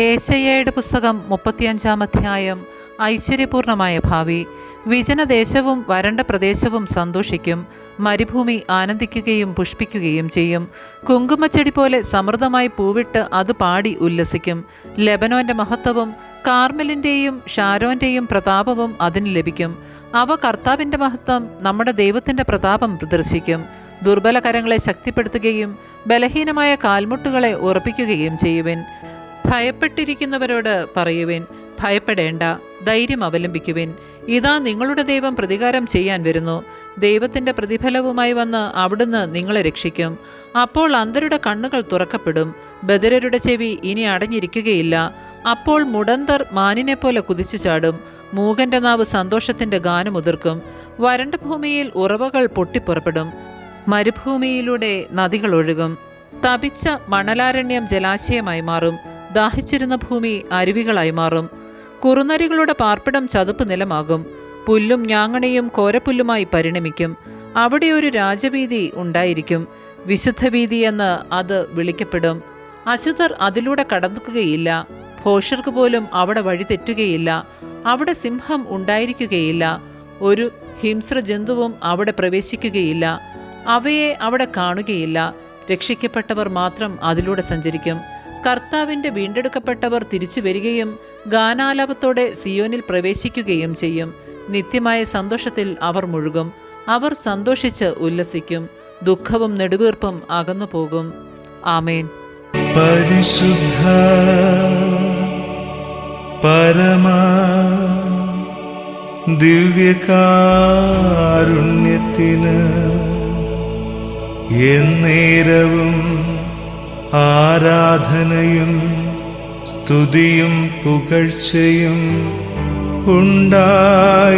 ഏശയ്യായുടെ പുസ്തകം 35 അധ്യായം. ഐശ്വര്യപൂർണമായ ഭാവി. വിജനദേശവും വരണ്ട പ്രദേശവും സന്തോഷിക്കും. മരുഭൂമി ആനന്ദിക്കുകയും പുഷ്പിക്കുകയും ചെയ്യും. കുങ്കുമച്ചെടി പോലെ സമൃദ്ധമായി പൂവിട്ട് അത് പാടി ഉല്ലസിക്കും. ലെബനോന്റെ മഹത്വവും കാർമെലിൻ്റെയും ഷാരോന്റെയും പ്രതാപവും അതിന് ലഭിക്കും. അവ കർത്താവിൻ്റെ മഹത്വം, നമ്മുടെ ദൈവത്തിൻ്റെ പ്രതാപം പ്രദർശിക്കും. ദുർബല കരങ്ങളെ ശക്തിപ്പെടുത്തുകയും ബലഹീനമായ കാൽമുട്ടുകളെ ഉറപ്പിക്കുകയും ചെയ്യുവിൻ. ഭയപ്പെട്ടിരിക്കുന്നവരോട് പറയുവിൻ, ഭയപ്പെടേണ്ട, ധൈര്യം അവലംബിക്കുവിൻ. ഇതാ നിങ്ങളുടെ ദൈവം പ്രതികാരം ചെയ്യാൻ വരുന്നു. ദൈവത്തിൻ്റെ പ്രതിഫലവുമായി വന്ന് അവിടുന്ന് നിങ്ങളെ രക്ഷിക്കും. അപ്പോൾ അന്ധരുടെ കണ്ണുകൾ തുറക്കപ്പെടും, ബധിരരുടെ ചെവി ഇനി അടഞ്ഞിരിക്കുകയില്ല. അപ്പോൾ മുടന്തർ മാനിനെ പോലെ കുതിച്ചു ചാടും, മൂകന്റെ നാവ് സന്തോഷത്തിൻ്റെ ഗാനമുതിർക്കും. വരണ്ട ഭൂമിയിൽ ഉറവകൾ പൊട്ടിപ്പുറപ്പെടും, മരുഭൂമിയിലൂടെ നദികൾ ഒഴുകും. തപിച്ച മണലാരണ്യം ജലാശയമായി മാറും, ദാഹിച്ചിരുന്ന ഭൂമി അരുവികളായി മാറും. കുറുനരികളുടെ പാർപ്പിടം ചതുപ്പ് നിലമാകും, പുല്ലും ഞാങ്ങണയും കോരപ്പുല്ലുമായി പരിണമിക്കും. അവിടെ ഒരു രാജവീതി ഉണ്ടായിരിക്കും, വിശുദ്ധവീതി എന്ന് അത് വിളിക്കപ്പെടും. അശുദ്ധർ അതിലൂടെ കടക്കുകയില്ല, ഭോഷർക്ക് പോലും അവിടെ വഴി തെറ്റുകയില്ല. അവിടെ സിംഹം ഉണ്ടായിരിക്കുകയില്ല, ഒരു ഹിംസ്ര ജന്തുവും അവിടെ പ്രവേശിക്കുകയില്ല. അവയെ അവിടെ കാണുകയില്ല. രക്ഷിക്കപ്പെട്ടവർ മാത്രം അതിലൂടെ സഞ്ചരിക്കും. കർത്താവിൻ്റെ വീണ്ടെടുക്കപ്പെട്ടവർ തിരിച്ചു വരികയും ഗാനാലാപത്തോടെ സിയോനിൽ പ്രവേശിക്കുകയും ചെയ്യും. നിത്യമായ സന്തോഷത്തിൽ അവർ മുഴുകും. അവർ സന്തോഷിച്ച് ഉല്ലസിക്കും. ദുഃഖവും നെടുവീർപ്പും അകന്നു പോകും. ആമേൻ. പരിശുദ്ധ പരമ ദിവ്യകാരുണ്യത്തിന് എന്നേരവും ആരാധനയും സ്തുതിയും പുകഴ്ചയും ഉണ്ടായിരിക്കട്ടെ.